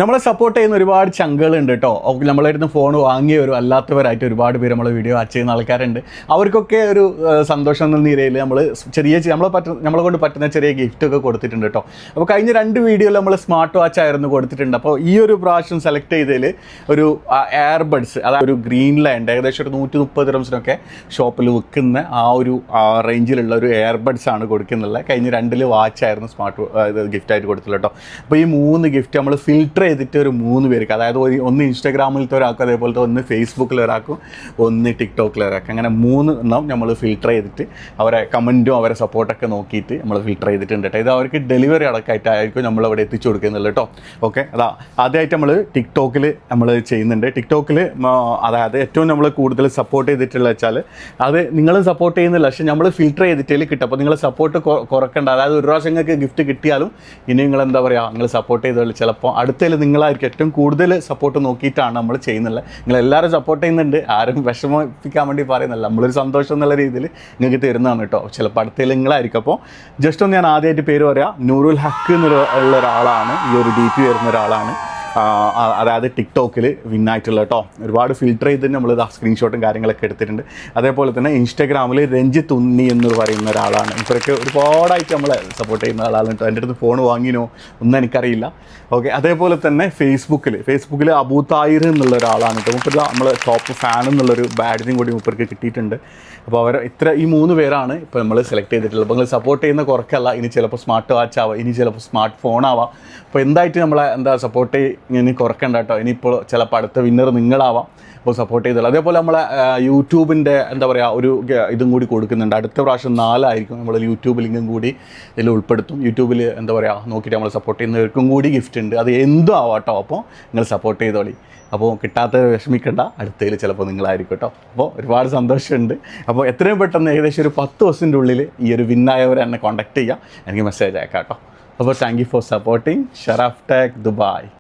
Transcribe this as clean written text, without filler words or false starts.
നമ്മളെ സപ്പോർട്ട് ചെയ്യുന്ന ഒരുപാട് ചങ്കുകളുണ്ട് കേട്ടോ. നമ്മളെ അടുത്ത് ഫോൺ വാങ്ങിയവരും അല്ലാത്തവരായിട്ട് ഒരുപാട് പേര് നമ്മളെ വീഡിയോ വാച്ച് ചെയ്യുന്ന ആൾക്കാരുണ്ട്. അവർക്കൊക്കെ ഒരു സന്തോഷം എന്ന നിലയിൽ നമ്മൾ നമ്മളെ കൊണ്ട് പറ്റുന്ന ചെറിയ ഗിഫ്റ്റൊക്കെ കൊടുത്തിട്ടുണ്ട് കേട്ടോ. അപ്പോൾ കഴിഞ്ഞ 2 വീഡിയോയിൽ നമ്മൾ സ്മാർട്ട് വാച്ച് ആയിരുന്നു കൊടുത്തിട്ടുണ്ട്. അപ്പോൾ ഈ ഒരു പ്രാവശ്യം സെലക്ട് ചെയ്തതിൽ ഒരു എയർബഡ്സ്, അതായത് ഒരു ഗ്രീൻലാൻഡ് ഏകദേശം ഒരു 130 ദിർഹംസിനൊക്കെ ഷോപ്പിൽ വിൽക്കുന്ന ആ ഒരു റേഞ്ചിലുള്ള ഒരു എയർബഡ്സ് ആണ് കൊടുക്കുന്നുള്ളത്. കഴിഞ്ഞ 2 വാച്ചായിരുന്നു ഗിഫ്റ്റായിട്ട് കൊടുത്തുള്ളൂ കേട്ടോ. അപ്പോൾ ഈ 3 ഗിഫ്റ്റ് നമ്മൾ ഫിൽട്ടർ ചെയ്തിട്ട് ഒരു 3 പേർക്ക്, അതായത് ഒന്ന് ഇൻസ്റ്റാഗ്രാമിലത്തെ ഒരാൾക്കും, അതേപോലത്തെ ഒന്ന് ഫേസ്ബുക്കിൽ ഒരാൾക്കും, ഒന്ന് ടിക്ടോക്കിൽ ഒരാൾക്കും, അങ്ങനെ 3 എണ്ണം നമ്മൾ ഫിൽട്ടർ ചെയ്തിട്ട് അവരെ കമൻറ്റും അവരെ സപ്പോർട്ടൊക്കെ നോക്കിയിട്ട് നമ്മൾ ഫിൽട്ടർ ചെയ്തിട്ടുണ്ട് കേട്ടോ. ഇത് അവർക്ക് ഡെലിവറി അടക്കമായിട്ടായിരിക്കും നമ്മളവിടെ എത്തിച്ചു കൊടുക്കുന്നുള്ളൂ കേട്ടോ. ഓക്കെ, ആദ്യമായിട്ട് നമ്മൾ ടിക്ടോക്കിൽ നമ്മൾ ചെയ്യുന്നുണ്ട്. ടിക്ടോക്കിൽ അതായത് ഏറ്റവും നമ്മൾ കൂടുതൽ സപ്പോർട്ട് ചെയ്തിട്ടുള്ള വെച്ചാൽ അത് നിങ്ങൾ സപ്പോർട്ട് ചെയ്യുന്നില്ല, പക്ഷേ നമ്മൾ ഫിൽട്ടർ ചെയ്തിട്ടേ കിട്ടും. അപ്പോൾ നിങ്ങൾ സപ്പോർട്ട് കുറക്കണ്ട. അതായത് ഒരു പ്രാവശ്യം നിങ്ങൾക്ക് ഗിഫ്റ്റ് കിട്ടിയാലും ഇനി നിങ്ങൾ എന്താ പറയുക, നിങ്ങൾ സപ്പോർട്ട് ചെയ്തോളൂ. ചിലപ്പോൾ അടുത്തതിൽ നിങ്ങളായിരിക്കും ഏറ്റവും കൂടുതൽ സപ്പോർട്ട് നോക്കിയിട്ടാണ് നമ്മൾ ചെയ്യുന്നുള്ളത്. നിങ്ങളെല്ലാവരും സപ്പോർട്ട് ചെയ്യുന്നുണ്ട്, ആരും വിഷമിപ്പിക്കാൻ വേണ്ടി പറയുന്നില്ല. നമ്മളൊരു സന്തോഷം എന്നുള്ള രീതിയിൽ നിങ്ങൾക്ക് തരുന്നതാണ് കേട്ടോ. ചിലപ്പോൾ അടുത്തതിൽ നിങ്ങളായിരിക്കും. അപ്പോൾ ജസ്റ്റ് ഒന്ന് ഞാൻ ആദ്യമായിട്ട് പേര് പറയാം. നൂറുൽ ഹക്ക് എന്നുള്ള ഒരാളാണ്, ഈ ഒരു DP വരുന്ന ഒരാളാണ്. അതായത് ടിക്ടോക്കിൽ വിന്നായിട്ടുള്ള കേട്ടോ. ഒരുപാട് ഫിൽട്ടർ ചെയ്തിട്ട് നമ്മൾ സ്ക്രീൻഷോട്ടും കാര്യങ്ങളൊക്കെ എടുത്തിട്ടുണ്ട്. അതേപോലെ തന്നെ ഇൻസ്റ്റാഗ്രാമിൽ രഞ്ജിത്ത് ഉണ്ണി എന്ന് പറയുന്ന ഒരാളാണ്. ഇവരൊക്കെ ഒരുപാടായിട്ട് നമ്മളെ സപ്പോർട്ട് ചെയ്യുന്ന ആളാണ് കേട്ടോ. എൻ്റെ അടുത്ത് ഫോൺ വാങ്ങിനോ ഒന്നും എനിക്കറിയില്ല. ഓക്കെ, അതേപോലെ തന്നെ ഫേസ്ബുക്കിൽ അബൂ താഹിർ എന്നുള്ള ഒരാളാണ് കേട്ടോ. മുപ്പർ നമ്മൾ ടോപ്പ് ഫാൻ എന്നുള്ളൊരു ബാഡ്ജിയും കൂടി മുപ്പർക്ക് കിട്ടിയിട്ടുണ്ട്. അപ്പോൾ ഈ 3 പേരാണ് ഇപ്പോൾ നമ്മൾ സെലക്ട് ചെയ്തിട്ടുള്ളത്. അപ്പോൾ നിങ്ങൾ സപ്പോർട്ട് ചെയ്യുന്ന കുറക്കല്ല, ഇനി ചിലപ്പോൾ സ്മാർട്ട് വാച്ച് ആവാം, ഇനി ചിലപ്പോൾ സ്മാർട്ട് ഫോൺ ആവാം. അപ്പോൾ എന്തായിട്ട് നമ്മളെ സപ്പോർട്ട് ഇനി കുറക്കണ്ട കേട്ടോ. ഇനിയിപ്പോൾ ചിലപ്പോൾ അടുത്ത വിന്നർ നിങ്ങളാവാം. അപ്പോൾ സപ്പോർട്ട് ചെയ്തോളൂ. അതേപോലെ നമ്മളെ യൂട്യൂബിൻ്റെ എന്താ പറയുക ഒരു ഇതും കൂടി കൊടുക്കുന്നുണ്ട്. അടുത്ത പ്രാവശ്യം 4 ആയിരിക്കും. നമ്മൾ യൂട്യൂബ് ലിങ്കും കൂടി ഇതിൽ ഉൾപ്പെടുത്തും. യൂട്യൂബിൽ എന്താ പറയുക നോക്കിയിട്ട് നമ്മൾ സപ്പോർട്ട് ചെയ്യുന്നവർക്കും കൂടി ഗിഫ്റ്റ് ഉണ്ട്. അത് എന്തും ആവാം കേട്ടോ. അപ്പോൾ നിങ്ങൾ സപ്പോർട്ട് ചെയ്തോളി. അപ്പോൾ കിട്ടാത്ത വിഷമിക്കേണ്ട, അടുത്തതിൽ ചിലപ്പോൾ നിങ്ങളായിരിക്കും കേട്ടോ. അപ്പോൾ ഒരുപാട് സന്തോഷമുണ്ട്. അപ്പോൾ എത്രയും പെട്ടെന്ന് ഏകദേശം ഒരു 10 ദിവസത്തിൻ്റെ ഉള്ളിൽ ഈ ഒരു വിന്നായവരെ എന്നെ കോൺടാക്ട് ചെയ്യുക, എനിക്ക് മെസ്സേജ് അയക്കാം കേട്ടോ. അപ്പോൾ thank you for supporting Sharaf Tech Dubai.